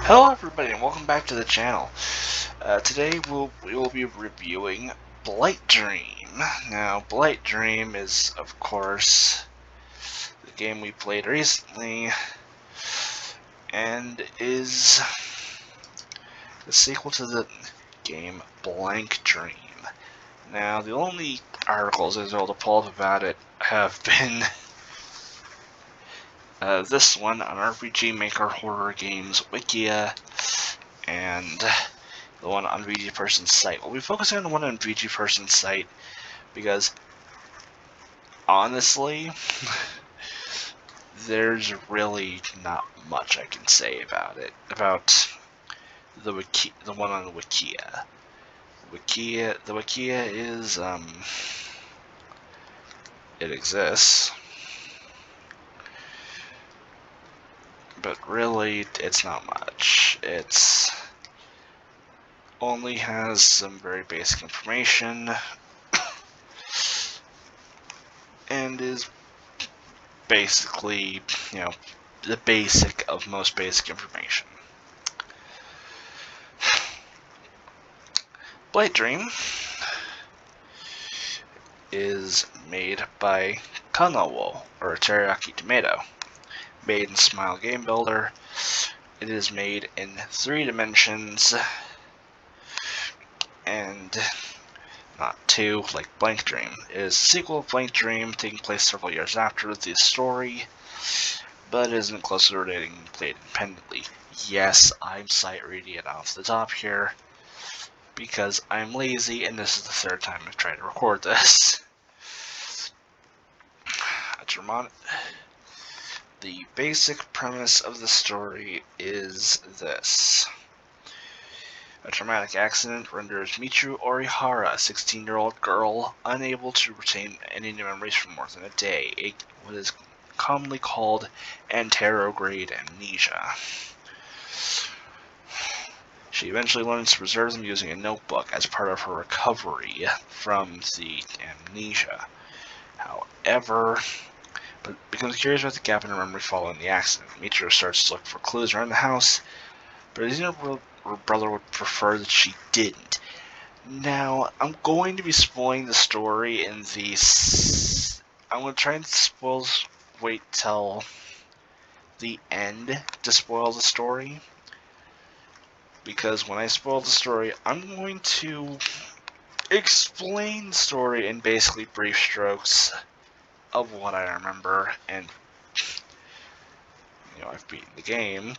Hello everybody and welcome back to the channel. Today we will be reviewing Blight Dream. Now Blight Dream is of course the game we played recently and is the sequel to the game Blank Dream. Now the only articles I was able to pull up about it have been this one on RPG Maker Horror Games Wikia and the one on VG Person's site. We'll be focusing on the one on VG Person's site because, honestly, there's really not much I can say about it. About the one on Wikia. The Wikia is, it exists, but really, it's not much. It's only has some very basic information and is basically, the basic of most basic information. Blight Dream is made by Kanowo, or Teriyaki Tomato, made in Smile Game Builder. It is made in 3 dimensions and not 2 like Blank Dream. It is a sequel of Blank Dream, taking place several years after the story, but isn't closely related and played independently. Yes, I'm sight reading it off the top here, because I'm lazy and this is the 3rd time I've tried to record this. The basic premise of the story is this. A traumatic accident renders Michiru Orihara, a 16-year-old girl, unable to retain any memories for more than a day, what is commonly called anterograde amnesia. She eventually learns to preserve them using a notebook as part of her recovery from the amnesia. However, but becomes curious about the gap in her memory following the accident. Michiru starts to look for clues around the house, but it seems her brother would prefer that she didn't. Now, I'm going to be spoiling the story in these. I'm going to try and wait till the end to spoil the story, because when I spoil the story, I'm going to explain the story in basically brief strokes of what I remember, and I've beaten the game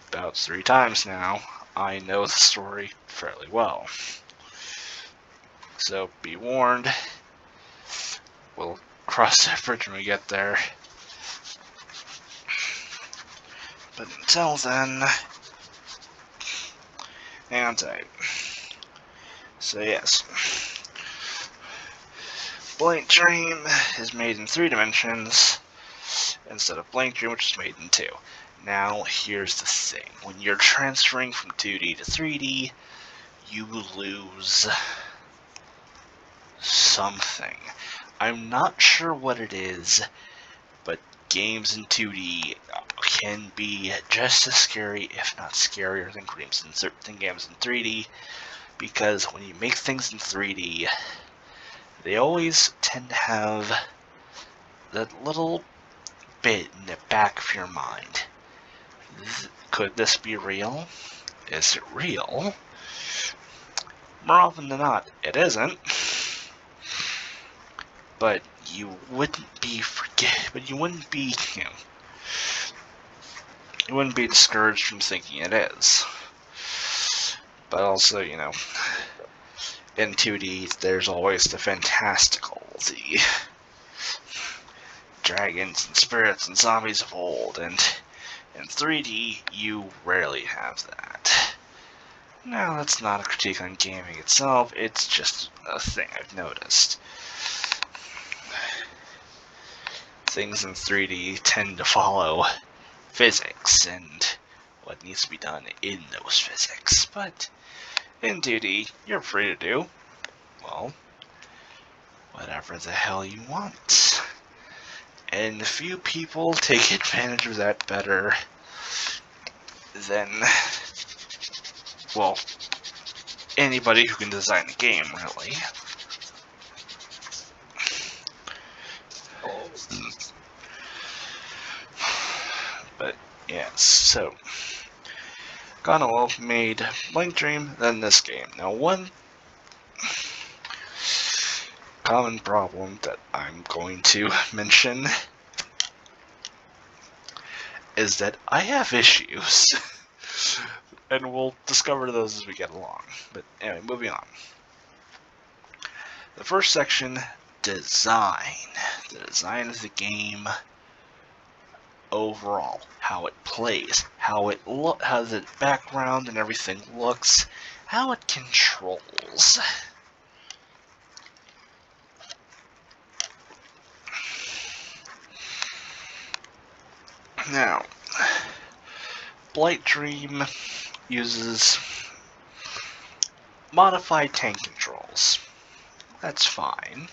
about 3 times now. I know the story fairly well. So be warned, we'll cross that bridge when we get there. But until then, hang on tight. So yes, Blight Dream is made in 3 dimensions instead of Blank Dream, which is made in 2. Now, here's the thing. When you're transferring from 2D to 3D, you lose something. I'm not sure what it is, but games in 2D can be just as scary, if not scarier, than games in 3D, because when you make things in 3D, they always tend to have that little bit in the back of your mind. Could this be real? Is it real? More often than not, it isn't. But you wouldn't be you wouldn't be discouraged from thinking it is. But also, in 2D, there's always the fantastical, the dragons and spirits and zombies of old, and in 3D, you rarely have that. Now, that's not a critique on gaming itself, it's just a thing I've noticed. Things in 3D tend to follow physics and what needs to be done in those physics, but in 2D, you're free to do, well, whatever the hell you want. And few people take advantage of that better than well, anybody who can design a game, really. But, yes, so Kanoa made Blight Dream, then this game. Now, one common problem that I'm going to mention is that I have issues. And we'll discover those as we get along. But anyway, moving on. The first section, design. The design of the game overall. How it plays, how the background and everything looks, how it controls. Now, Blight Dream uses modified tank controls. That's fine.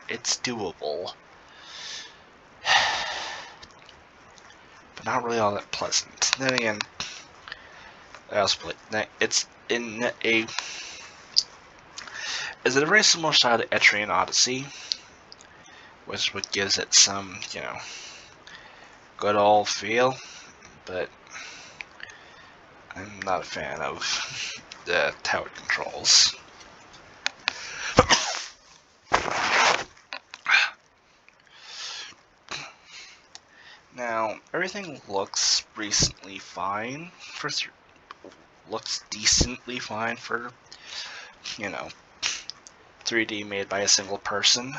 It's doable. But not really all that pleasant. Then again, it's in a very similar style to Etrian Odyssey, which is what gives it some, good old feel, but I'm not a fan of how it controls. Now, everything looks decently fine for 3D made by a single person.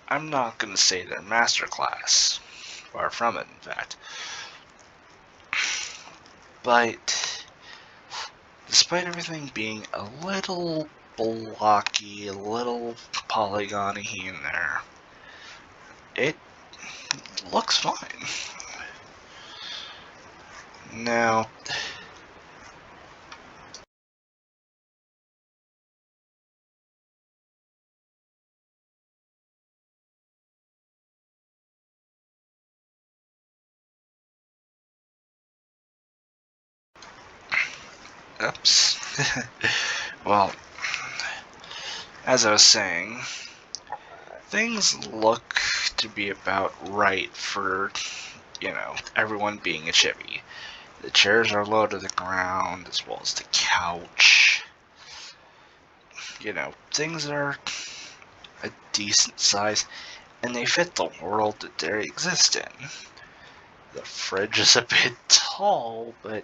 I'm not going to say they're masterclass. Far from it, in fact. But despite everything being a little blocky, a little polygony here and there, it looks fine. Now, oops. Well, as I was saying, things look to be about right for, everyone being a chibi. The chairs are low to the ground, as well as the couch. Things are a decent size, and they fit the world that they exist in. The fridge is a bit tall, but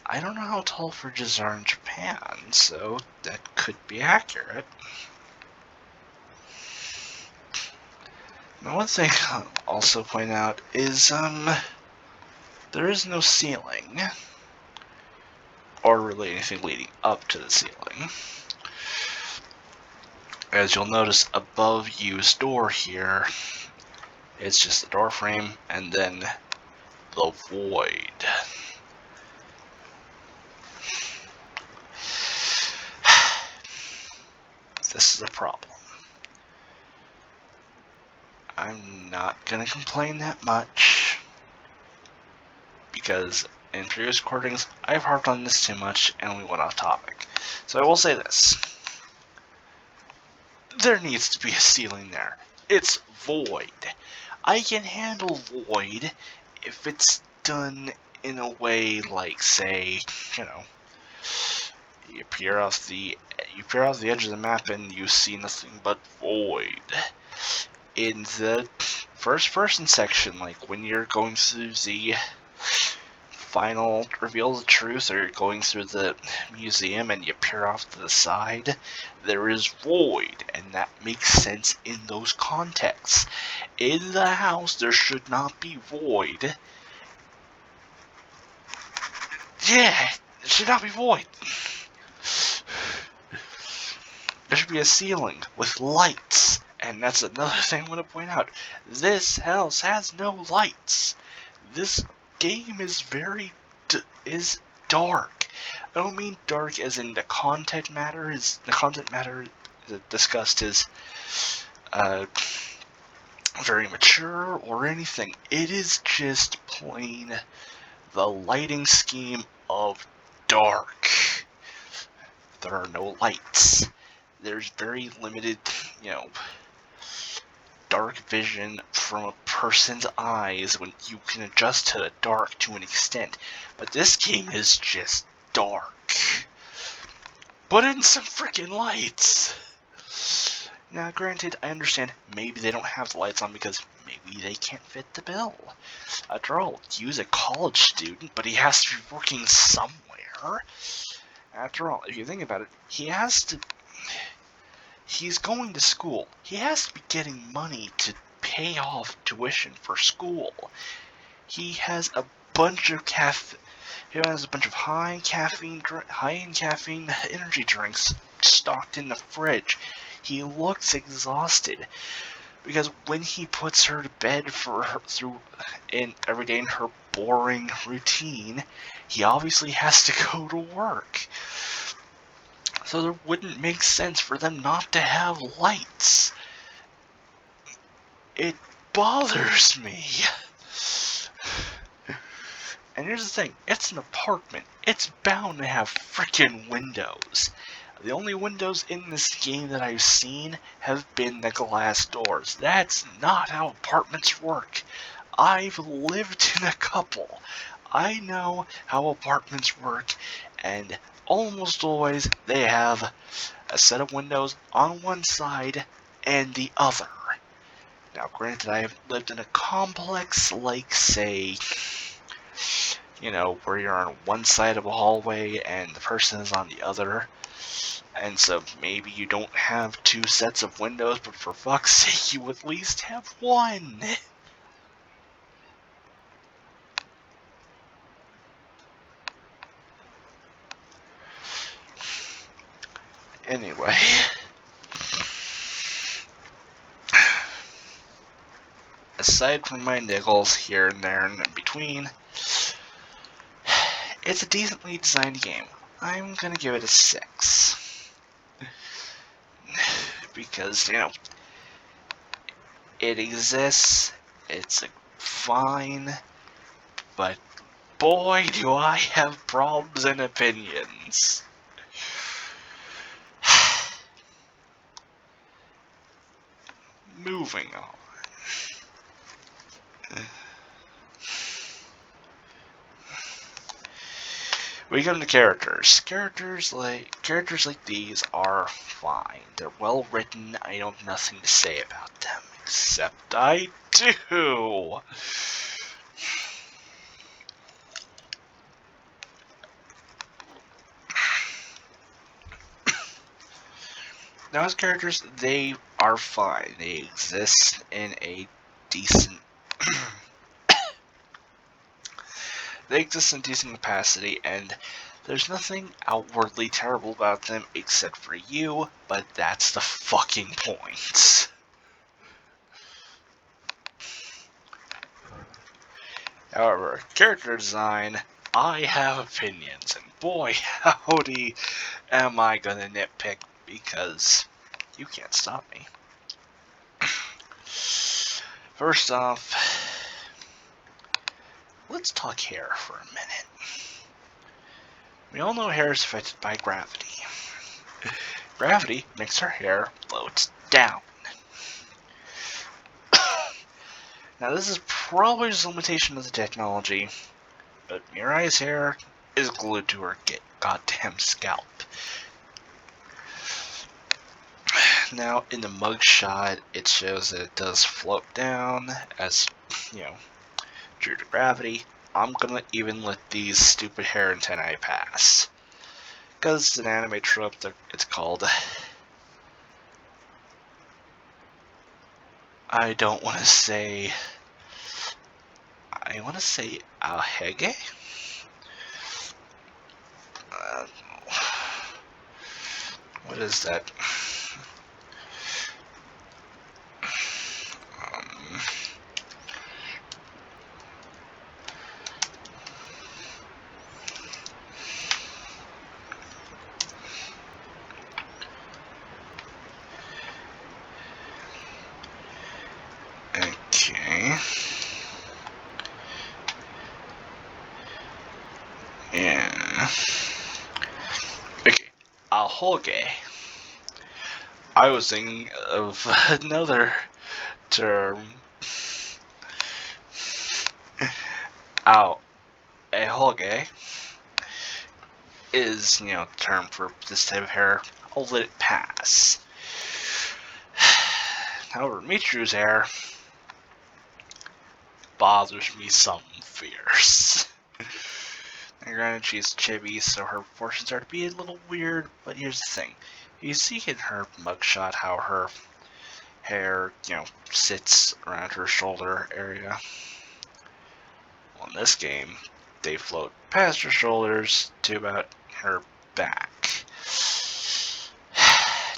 I don't know how tall fridges are in Japan, so that could be accurate. Now, one thing I'll also point out is, there is no ceiling, or really anything leading up to the ceiling. As you'll notice above U's door here, it's just the door frame and then the void. This is a problem. I'm not gonna complain that much, because in previous recordings I've harped on this too much and we went off topic. So I will say this. There needs to be a ceiling there. It's void. I can handle void if it's done in a way like, say, you peer off the edge of the map and you see nothing but void. In the first person section, like when you're going through the final reveal of the truth, or you're going through the museum and you peer off to the side, there is void, and that makes sense in those contexts. In the house, there should not be void. Yeah, it should not be void. There should be a ceiling with lights. And that's another thing I want to point out. This house has no lights. This game is is dark. I don't mean dark as in the content matter discussed is very mature or anything. It is just plain the lighting scheme of dark. There are no lights. There's very limited, dark vision from a person's eyes when you can adjust to the dark to an extent. But this game is just dark. Put in some freaking lights! Now, granted, I understand maybe they don't have the lights on because maybe they can't fit the bill. After all, Yu's a college student, but he has to be working somewhere. After all, if you think about it, he's going to school. He has to be getting money to pay off tuition for school. He has a bunch of high in caffeine energy drinks stocked in the fridge. He looks exhausted because when he puts her to bed every day in her boring routine, he obviously has to go to work. So there wouldn't make sense for them not to have lights. It bothers me. And here's the thing, it's an apartment. It's bound to have frickin' windows. The only windows in this game that I've seen have been the glass doors. That's not how apartments work. I've lived in a couple. I know how apartments work, and almost always they have a set of windows on one side and the other. Now, granted, I have lived in a complex like, say, where you're on one side of a hallway and the person is on the other. And so maybe you don't have two sets of windows, but for fuck's sake, you at least have one. Anyway. Aside from my niggles here and there and in between, it's a decently designed game. I'm gonna give it a 6. Because, it exists, it's fine, but boy do I have problems and opinions. Moving on. We come to characters. Characters like these are fine. They're well written. I don't have nothing to say about them, except I do. Now, as characters, they are fine. They exist in a decent capacity, and there's nothing outwardly terrible about them except for you, but that's the fucking point. However, character design, I have opinions, and boy howdy am I gonna nitpick, because you can't stop me. First off, let's talk hair for a minute. We all know hair is affected by gravity. Gravity makes our hair float down. Now, this is probably just a limitation of the technology, but Mirai's hair is glued to her goddamn scalp. Now, in the mugshot, it shows that it does float down as, due to gravity. I'm gonna even let these stupid hair antennae pass. Because it's an anime trope, it's called... I want to say ahege? What is that? Okay. Yeah. Now, Holge. I was thinking of another term. A Holge is, the term for this type of hair. I'll let it pass. However, Michiru's hair bothers me some fierce. And granted, she's chibi, so her proportions are to be a little weird, but here's the thing. You see in her mugshot how her hair, sits around her shoulder area. Well, in this game, they float past her shoulders to about her back.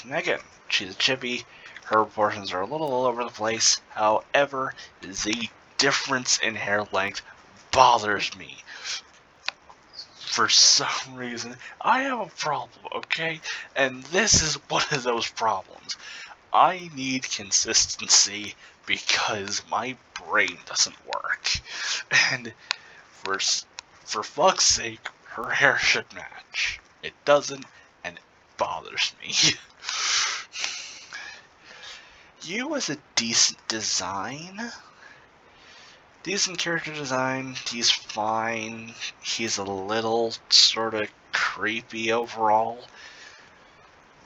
And again, she's a chibi. Her proportions are a little all over the place. However, the difference in hair length bothers me. For some reason, I have a problem, okay? And this is one of those problems. I need consistency because my brain doesn't work. And for fuck's sake, her hair should match. It doesn't, and it bothers me. Yu was a decent design. Decent character design, he's fine. He's a little sort of creepy overall.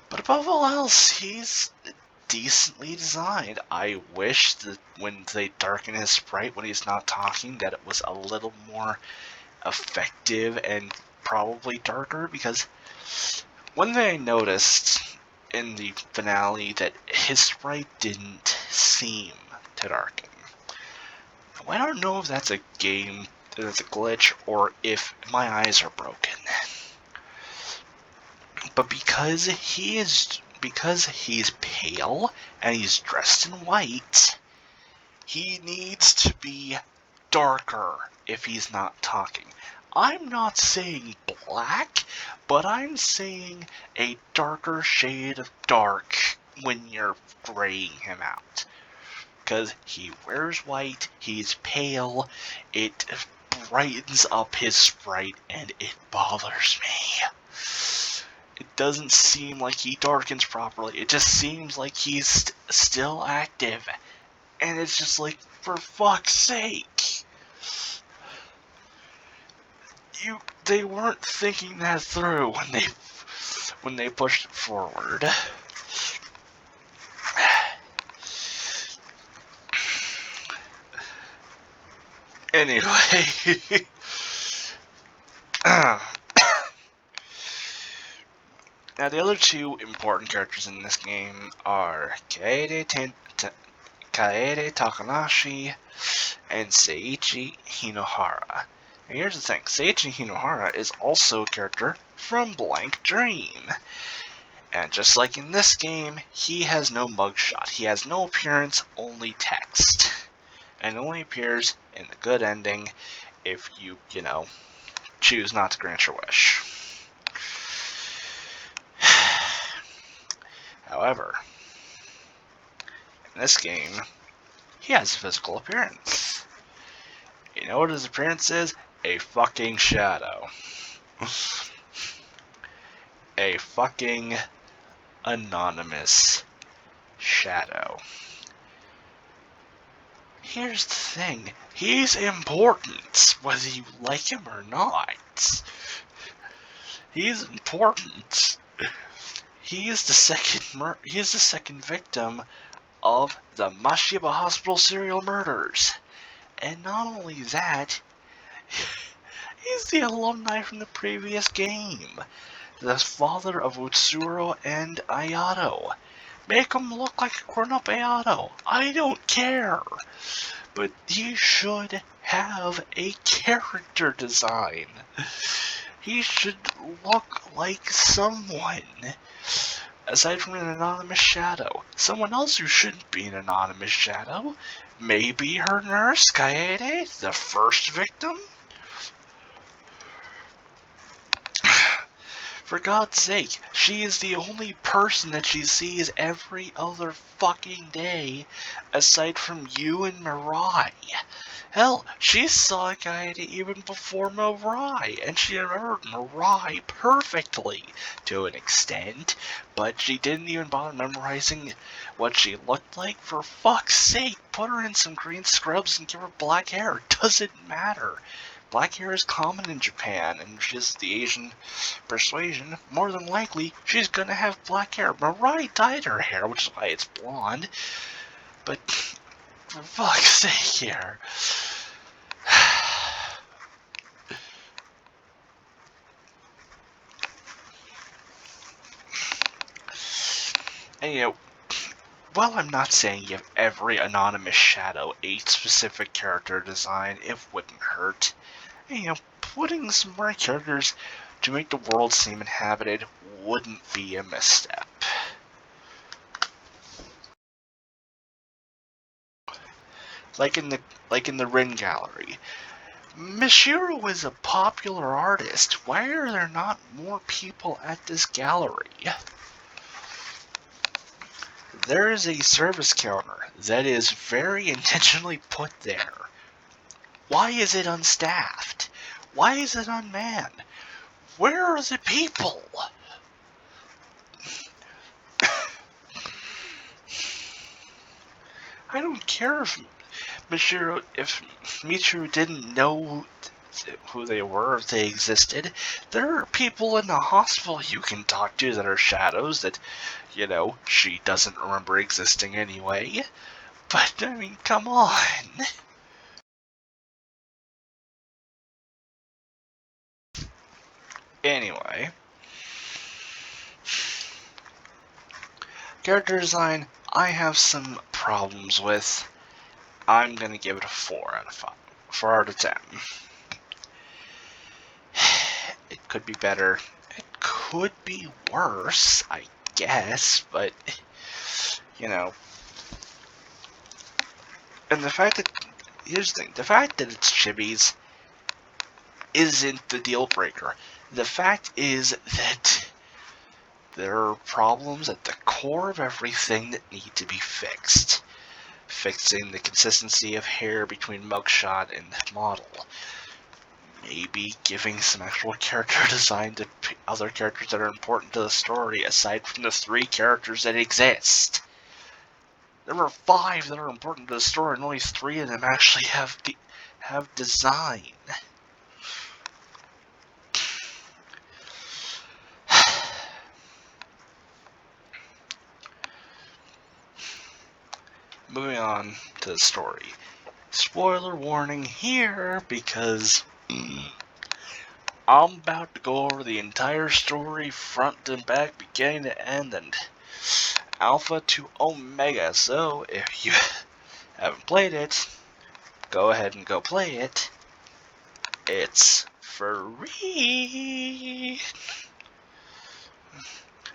But above all else, he's decently designed. I wish that when they darken his sprite when he's not talking, that it was a little more effective and probably darker, because one thing I noticed in the finale that his sprite didn't seem to darken. I don't know if that's a game, if it's a glitch, or if my eyes are broken. But because he's pale and he's dressed in white, he needs to be darker if he's not talking. I'm not saying black, but I'm saying a darker shade of dark when you're graying him out. Because he wears white, he's pale, it brightens up his sprite, and it bothers me. It doesn't seem like he darkens properly, it just seems like he's still active. And it's just like, for fuck's sake. They weren't thinking that through when they pushed it forward. Anyway, now the other two important characters in this game are Kaede Takanashi and Seiichi Hinohara. And here's the thing, Seiichi Hinohara is also a character from Blight Dream. And just like in this game, he has no mugshot. He has no appearance, only text. And only appears in the good ending if you, choose not to grant your wish. However, in this game, he has a physical appearance. You know what his appearance is? A fucking shadow. A fucking anonymous shadow. Here's the thing, he's important, whether you like him or not. He's important. He is the second victim of the Mashiba Hospital serial murders. And not only that, he's the alumni from the previous game. The father of Utsuro and Ayato. Make him look like a grown-up Ayato. I don't care. But he should have a character design. He should look like someone. Aside from an anonymous shadow. Someone else who shouldn't be an anonymous shadow. Maybe her nurse, Kaede, the first victim? For God's sake, she is the only person that she sees every other fucking day, aside from you and Mirai. Hell, she saw a guy even before Mirai, and she remembered Mirai perfectly, to an extent, but she didn't even bother memorizing what she looked like. For fuck's sake, put her in some green scrubs and give her black hair. It doesn't matter. Black hair is common in Japan, and she's the Asian persuasion. More than likely, she's gonna have black hair. Mirai dyed her hair, which is why it's blonde. But, for fuck's sake here. And, you know, while I'm not saying give every anonymous shadow a specific character design, it wouldn't hurt. And, you know, putting some more characters to make the world seem inhabited wouldn't be a misstep. Like in the Rin Gallery. Mishiro is a popular artist. Why are there not more people at this gallery? There is a service counter that is very intentionally put there. Why is it unstaffed? Why is it unmanned? Where are the people? I don't care if Michiru didn't know who they were, if they existed. There are people in the hospital you can talk to that are shadows that, you know, she doesn't remember existing anyway. But, I mean, come on. Anyway. Character design, I have some problems with. I'm gonna give it a 4 out of 5. 4 out of 10. It could be better. It could be worse, I guess, but, you know. And the fact that, here's the thing, the fact that it's chibis isn't the deal breaker. The fact is that there are problems at the core of everything that need to be fixed. Fixing the consistency of hair between mugshot and model. Maybe giving some actual character design to other characters that are important to the story, aside from the 3 characters that exist. There are 5 that are important to the story, and only 3 of them actually have design. Moving on to the story. Spoiler warning here, because I'm about to go over the entire story front and back, beginning to end, and Alpha to Omega. So if you haven't played it, go ahead and go play it. It's free.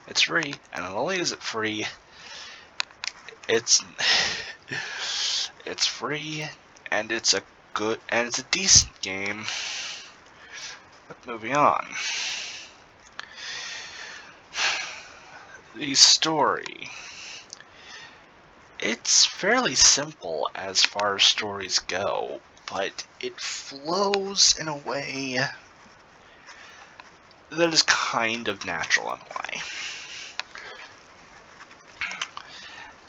It's free, and not only is it free, it's free, and it's a decent game. But moving on. The story. It's fairly simple as far as stories go, but it flows in a way that is kind of natural in a way.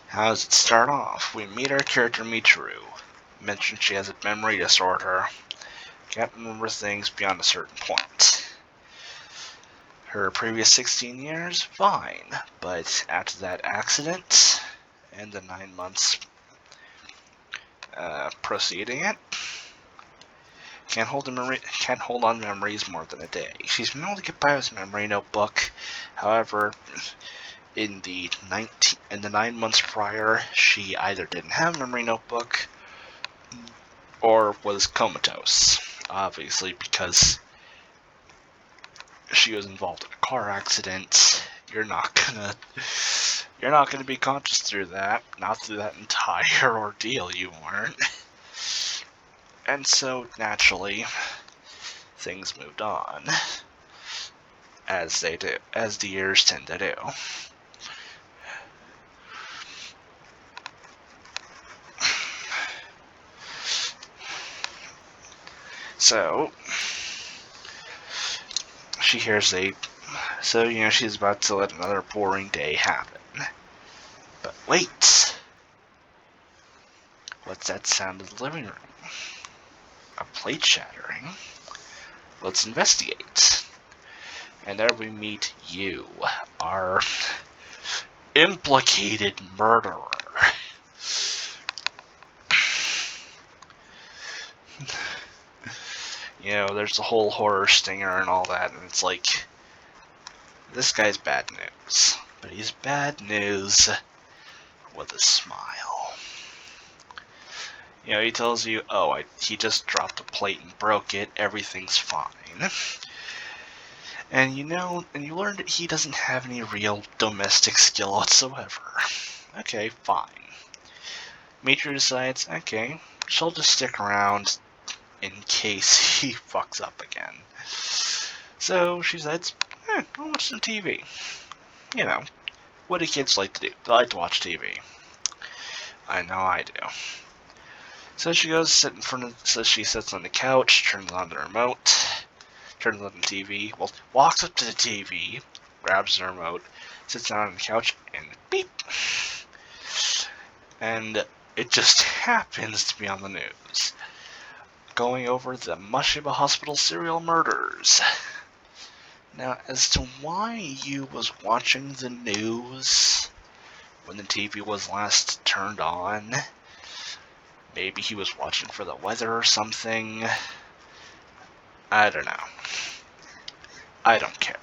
How does it start off? We meet our character Michiru. Mentioned she has a memory disorder. Can't remember things beyond a certain point. Her previous 16 years, fine, but after that accident and the 9 months preceding it, can't hold on memories more than a day. She's been able to get by with a memory notebook. However, in the 9 months prior, she either didn't have a memory notebook or was comatose. Obviously, because she was involved in a car accident. You're not gonna be conscious through that. Not through that entire ordeal, you weren't. And so, naturally, things moved on. as they do, as the years tend to do. So she hears she's about to let another boring day happen. But wait! What's that sound in the living room? A plate shattering? Let's investigate. And there we meet you, our implicated murderer. There's the whole horror stinger and all that, and it's like, this guy's bad news. But he's bad news with a smile. He tells you, he just dropped a plate and broke it, everything's fine. And you learn that he doesn't have any real domestic skill whatsoever. Okay, fine. Mitra decides, okay, she'll just stick around in case he fucks up again. So she says, I'll watch some TV. What do kids like to do? They like to watch TV. I know I do. So she goes she sits on the couch, turns on the remote, turns on the TV, walks up to the TV, grabs the remote, sits down on the couch, and beep! And it just happens to be on the news. Going over the Mashiba Hospital serial murders. Now, as to why you was watching the news when the TV was last turned on, maybe he was watching for the weather or something. I don't know. I don't care.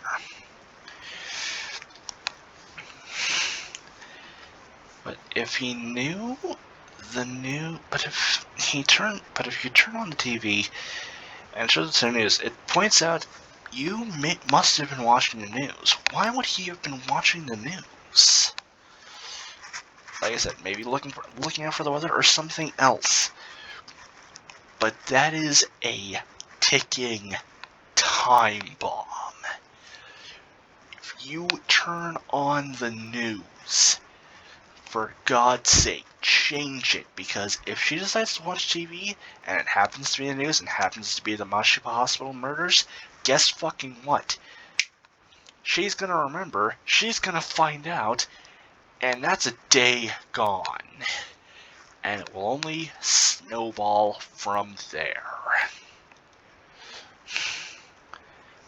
But if he knew if you turn on the TV and shows the news, it points out you must have been watching the news. Why would he have been watching the news? Like I said, maybe looking out for the weather or something else. But that is a ticking time bomb. If you turn on the news, for God's sake, change it, because if she decides to watch TV and it happens to be the news and happens to be the Mashiba Hospital murders, guess fucking what? She's gonna remember, she's gonna find out, and that's a day gone. And it will only snowball from there.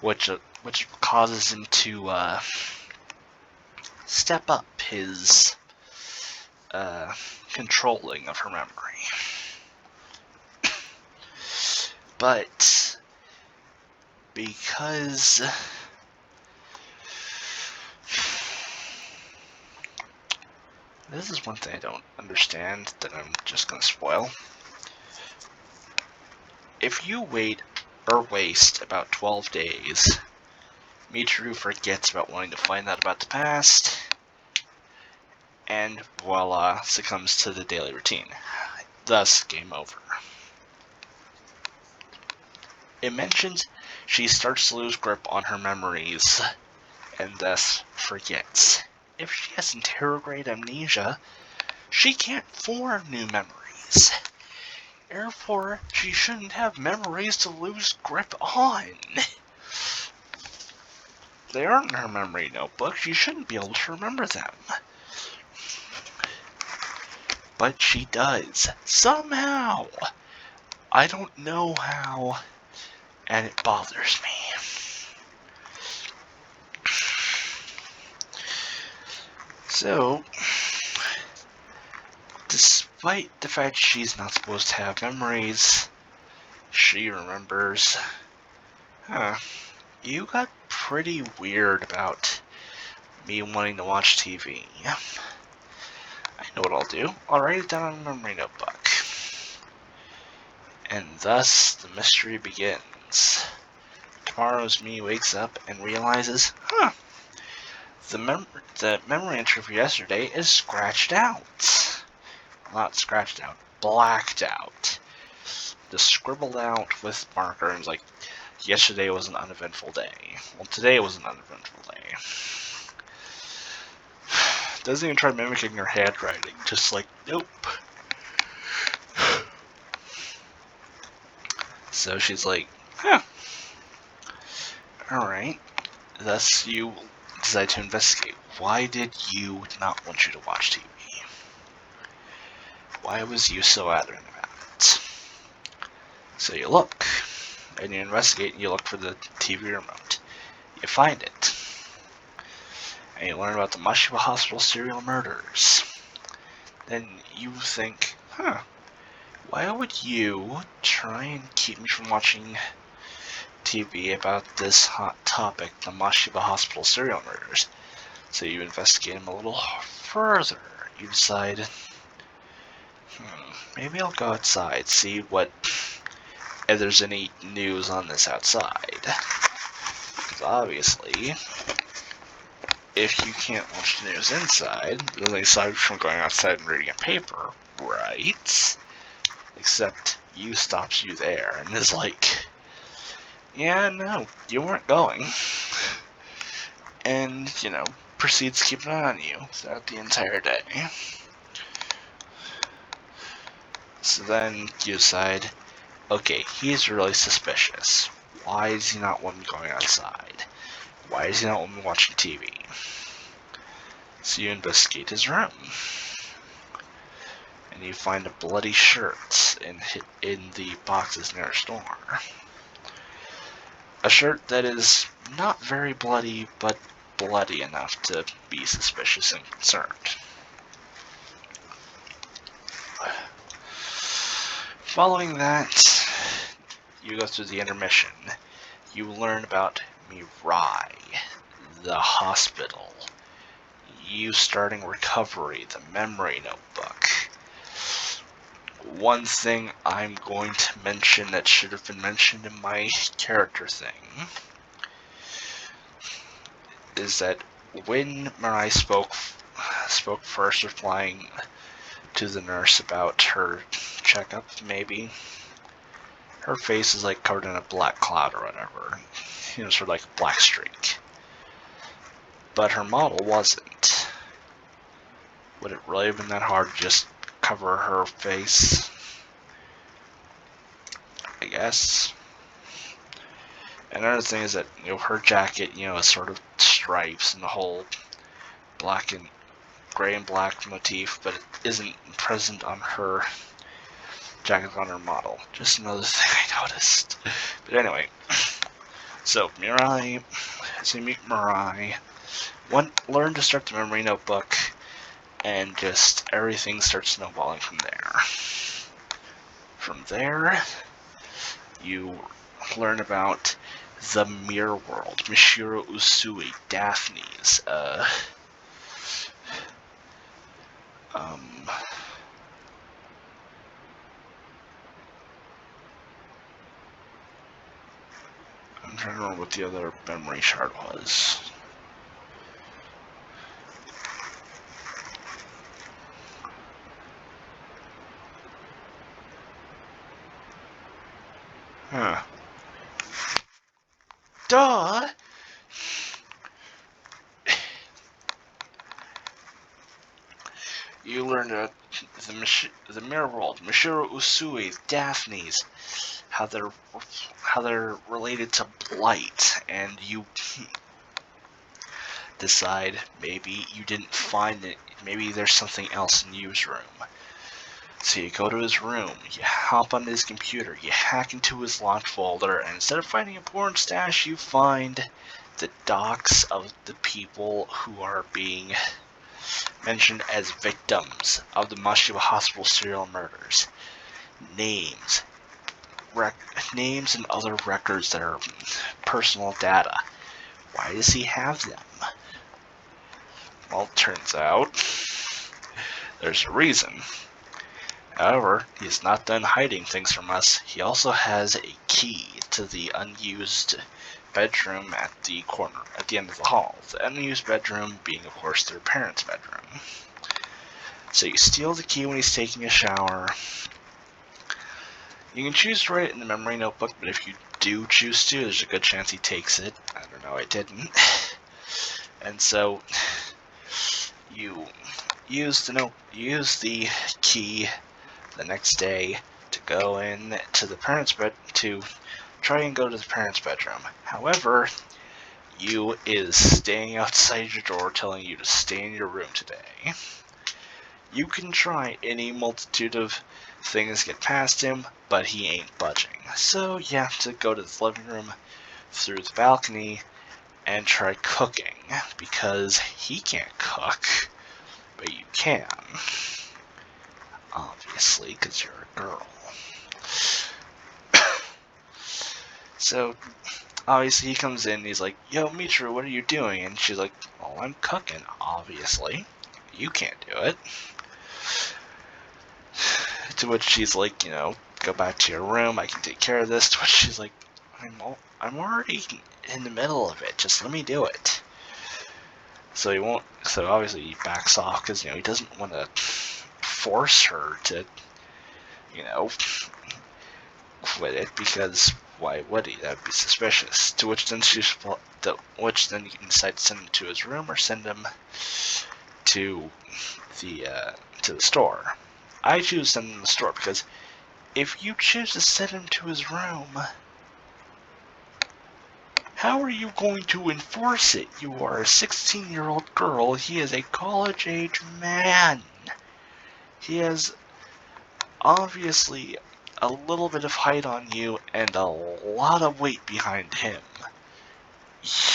Which causes him to step up his controlling of her memory. But because this is one thing I don't understand that I'm just going to spoil. If you waste about 12 days, Michiru forgets about wanting to find out about the past, and voila, succumbs to the daily routine. Thus, game over. It mentions she starts to lose grip on her memories, and thus forgets. If she has interrograde amnesia, she can't form new memories. Therefore, she shouldn't have memories to lose grip on. They aren't in her memory notebook, she shouldn't be able to remember them. But she does. Somehow. I don't know how, and it bothers me. So, despite the fact she's not supposed to have memories, she remembers. You got pretty weird about me wanting to watch TV. I know what I'll do. I'll write it down on a memory notebook. And thus, the mystery begins. Tomorrow's me wakes up and realizes, the memory entry for yesterday is scratched out. Not scratched out, blacked out. Just scribbled out with marker, and it's like, yesterday was an uneventful day. Well, today was an uneventful day. Doesn't even try mimicking her handwriting, just like, nope. So she's like, huh. Alright. Thus you decide to investigate. Why did you not want you to watch TV? Why was you so adamant about it? So you look, and you investigate, and you look for the TV remote. You find it. And you learn about the Mashiba Hospital serial murders. Then you think, huh, why would you try and keep me from watching TV about this hot topic, the Mashiba Hospital serial murders? So you investigate them a little further. You decide, maybe I'll go outside, see if there's any news on this outside. Because obviously, if you can't watch the news inside, then aside from going outside and reading a paper, right? Except you stops you there and is like, yeah, no, you weren't going. And, proceeds to keep an eye on you throughout the entire day. So then you decide, okay, he's really suspicious. Why does he not want me going outside? Why does he not want me watching TV? So you investigate his room. And you find a bloody shirt in the boxes near his door. A shirt that is not very bloody, but bloody enough to be suspicious and concerned. Following that, you go through the intermission. You learn about Mirai, the hospital, you starting recovery, the memory notebook. One thing I'm going to mention that should have been mentioned in my character thing is that when Mirai spoke first, replying to the nurse about her checkup, maybe, her face is like covered in a black cloud or whatever. Sort of like a black streak. But her model wasn't. Would it really have been that hard to just cover her face? I guess. Another thing is that, her jacket, is sort of stripes and the whole black and gray and black motif, but it isn't present on her jacket on her model. Just another thing I noticed. But anyway, so Mirai, so you meet Mirai, learn to start the memory notebook, and just everything starts snowballing from there. From there, you learn about the Mirror World, Mishiro Usui, Daphne's, I'm trying to remember what the other memory shard was. Huh. Duh! You learned the Mirror World, Mishiro Usui, Daphne's, how they're related to Blight, and you decide maybe you didn't find it, maybe there's something else in Yu's room. So you go to his room, you hop on his computer, you hack into his locked folder, and instead of finding a porn stash, you find the docs of the people who are being mentioned as victims of the Mashiba Hospital serial murders. Names and other records that are personal data. Why does he have them? Well, it turns out there's a reason. However, he's not done hiding things from us. He also has a key to the unused bedroom at the end of the hall. The unused bedroom being, of course, their parents' bedroom. So you steal the key when he's taking a shower. You can choose to write it in the memory notebook, but if you do choose to, there's a good chance he takes it. I don't know, I didn't. And so you use the key the next day to go in to the parents' bed to try and go to the parents' bedroom. However, Yu is staying outside your door telling you to stay in your room today. You can try any multitude of things get past him, but he ain't budging. So you have to go to the living room through the balcony and try cooking, because he can't cook, but you can. Obviously, because you're a girl. So, obviously he comes in and he's like, "Yo, Mitra, what are you doing?" And she's like, "Oh, I'm cooking, obviously. You can't do it." To which she's like, "Go back to your room, I can take care of this." To which she's like, I'm already in the middle of it, just let me do it. So he won't, so obviously he backs off, because, he doesn't want to force her to, quit it, because why would he? That would be suspicious. To which then you can decide to send him to his room or send him to the store. I choose to send him to the store, because if you choose to send him to his room, how are you going to enforce it? You are a 16-year-old girl. He is a college-age man. He has obviously a little bit of height on you and a lot of weight behind him.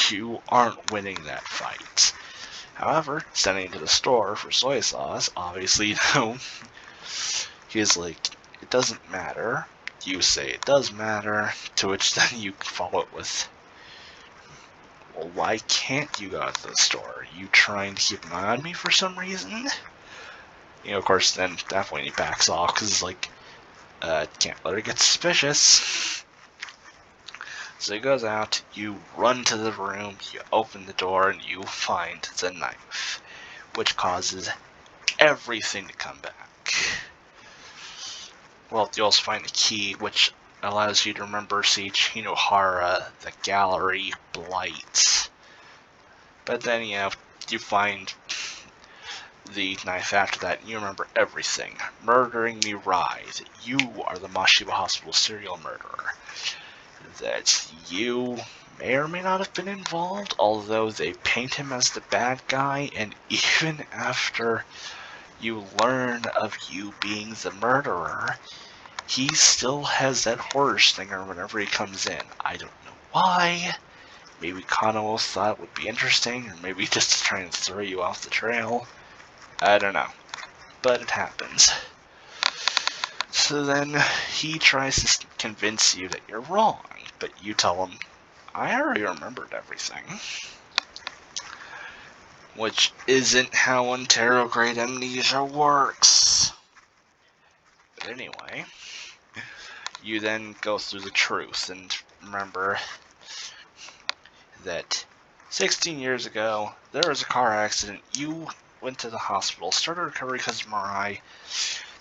You aren't winning that fight. However, sending him to the store for soy sauce, obviously, he's like, "It doesn't matter." You say it does matter, to which then you follow it with, "Well, why can't you go to the store? You trying to keep an eye on me for some reason?" Of course, then at that point he backs off, because it's like, can't let her get suspicious. So he goes out, you run to the room, you open the door, and you find the knife, which causes everything to come back. Well, you also find the key, which allows you to remember Sage Hinohara, the gallery, Blight. But then, you find the knife after that, and you remember everything. Murdering Mirai, that you are the Mashiba Hospital serial murderer. That you may or may not have been involved, although they paint him as the bad guy, and even after you learn of you being the murderer, he still has that horror stinger whenever he comes in. I don't know why. Maybe Kano thought it would be interesting, or maybe just to try and throw you off the trail. I don't know. But it happens. So then he tries to convince you that you're wrong, but you tell him, "I already remembered everything." Which isn't how interrograde amnesia works. But anyway, you then go through the truth and remember that 16 years ago, there was a car accident. You went to the hospital, started recovery because of Mirai,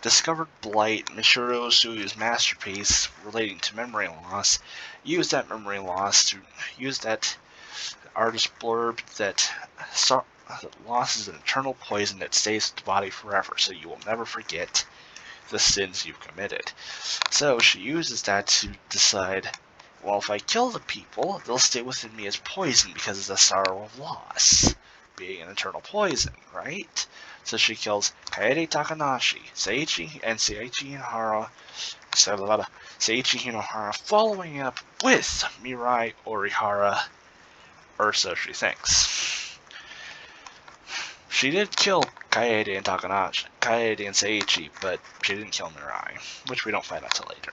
discovered Blight, Michiru Usuyu's masterpiece relating to memory loss, used that memory loss to use that artist blurb that loss is an eternal poison that stays with the body forever, so you will never forget the sins you've committed. So she uses that to decide, well, if I kill the people, they'll stay within me as poison because of the sorrow of loss, being an eternal poison, right? So she kills Kaede Takanashi, Seiichi Hinohara, Seiichi Hinohara, following up with Mirai Orihara, or so she thinks. She did kill Kaede and Seiichi, but she didn't kill Mirai, which we don't find out till later.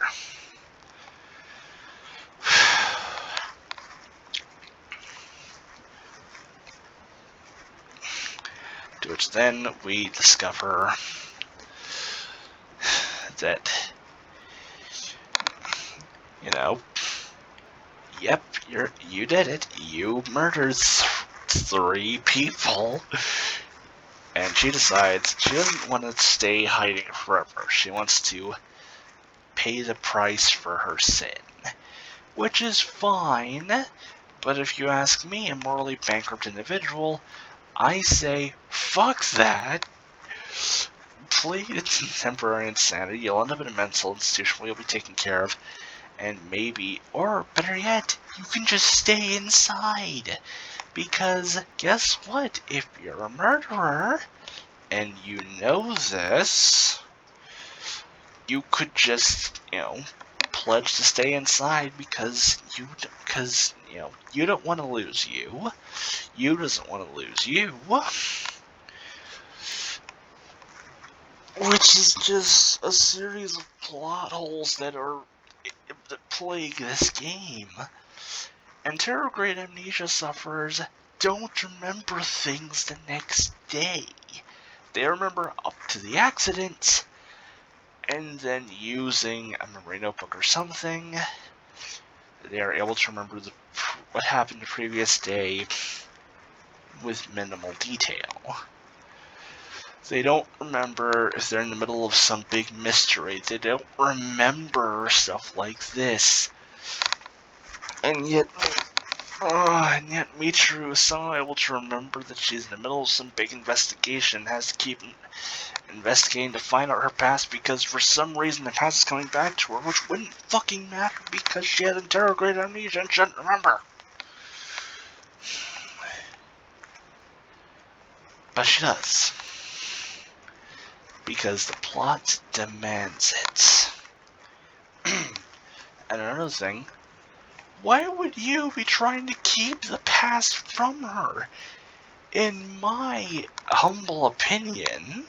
To which then we discover that, yep, you did it. You murdered 3 people. And she decides she doesn't want to stay hiding forever. She wants to pay the price for her sin. which is fine, but if you ask me, a morally bankrupt individual, I say, fuck that. Plead it's temporary insanity, you'll end up in a mental institution where you'll be taken care of, and maybe, or better yet, you can just stay inside. Because guess what? If you're a murderer, and you know this, you could just, pledge to stay inside because you don't want to lose you. You doesn't want to lose you. Which is just a series of plot holes that plague this game. Anterograde amnesia sufferers don't remember things the next day. They remember up to the accident, and then using a memory notebook or something, they are able to remember what happened the previous day with minimal detail. They don't remember if they're in the middle of some big mystery. They don't remember stuff like this. And yet Michiru is somehow able to remember that she's in the middle of some big investigation, has to keep investigating to find out her past because for some reason the past is coming back to her, which wouldn't fucking matter because she had interrogated amnesia and shouldn't remember. But she does. Because the plot demands it. And another thing, why would you be trying to keep the past from her? In my humble opinion,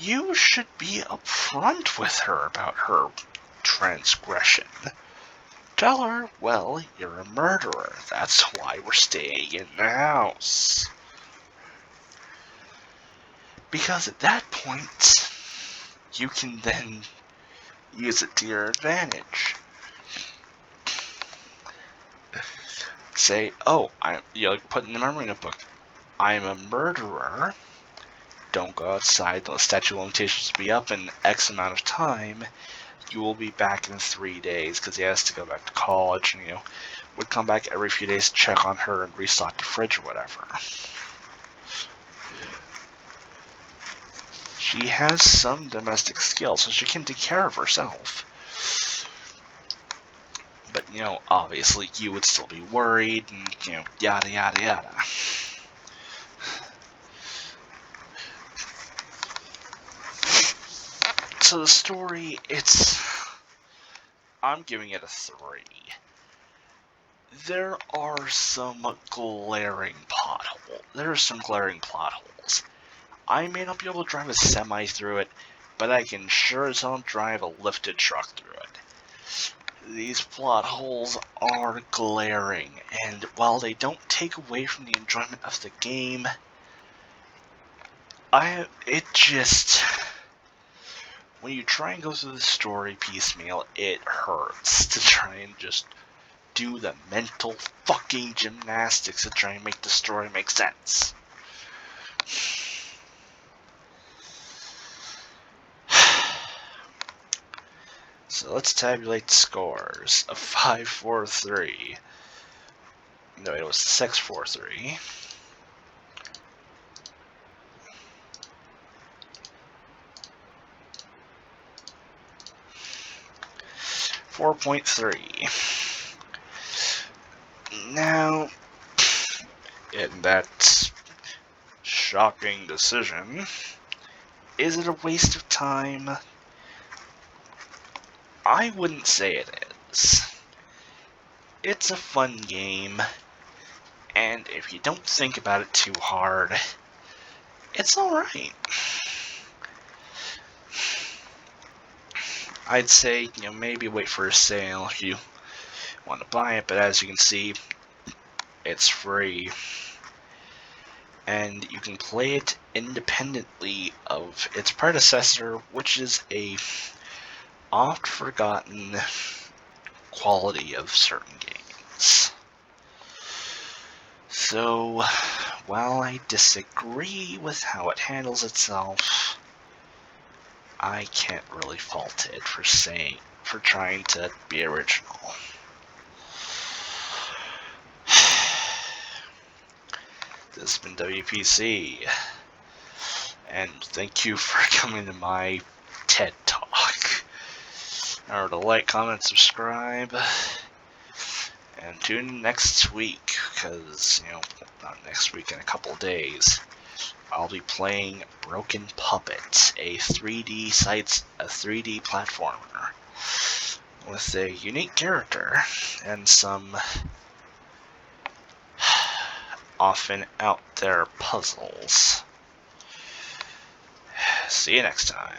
you should be upfront with her about her transgression. Tell her, well, you're a murderer. That's why we're staying in the house. Because at that point, you can then use it to your advantage. Say, put in the memory notebook, I'm a murderer. Don't go outside. The statute of limitations will be up in X amount of time. You will be back in 3 days because he has to go back to college and, would come back every few days to check on her and restock the fridge or whatever. She has some domestic skills, so she can take care of herself. But, obviously you would still be worried and, yada yada yada. So the story, I'm giving it a 3. There are some glaring plot holes. I may not be able to drive a semi through it, but I can sure as hell drive a lifted truck through it. These plot holes are glaring, and while they don't take away from the enjoyment of the game, when you try and go through the story piecemeal, it hurts to try and just do the mental fucking gymnastics to try and make the story make sense. So let's tabulate scores. A 5-4-3. No, it was 6-4-3. 4.3. Now, in that shocking decision, is it a waste of time? I wouldn't say it is. It's a fun game, and if you don't think about it too hard, it's alright. I'd say, maybe wait for a sale if you want to buy it, but as you can see, it's free. And you can play it independently of its predecessor, which is a oft-forgotten quality of certain games. So, while I disagree with how it handles itself, I can't really fault it for saying for trying to be original. This has been WPC, and thank you for coming to my TED Talk. Remember to like, comment, subscribe, and tune in next week, because, not next week, in a couple days, I'll be playing Broken Puppet, a 3D platformer, with a unique character, and some often out there puzzles. See you next time.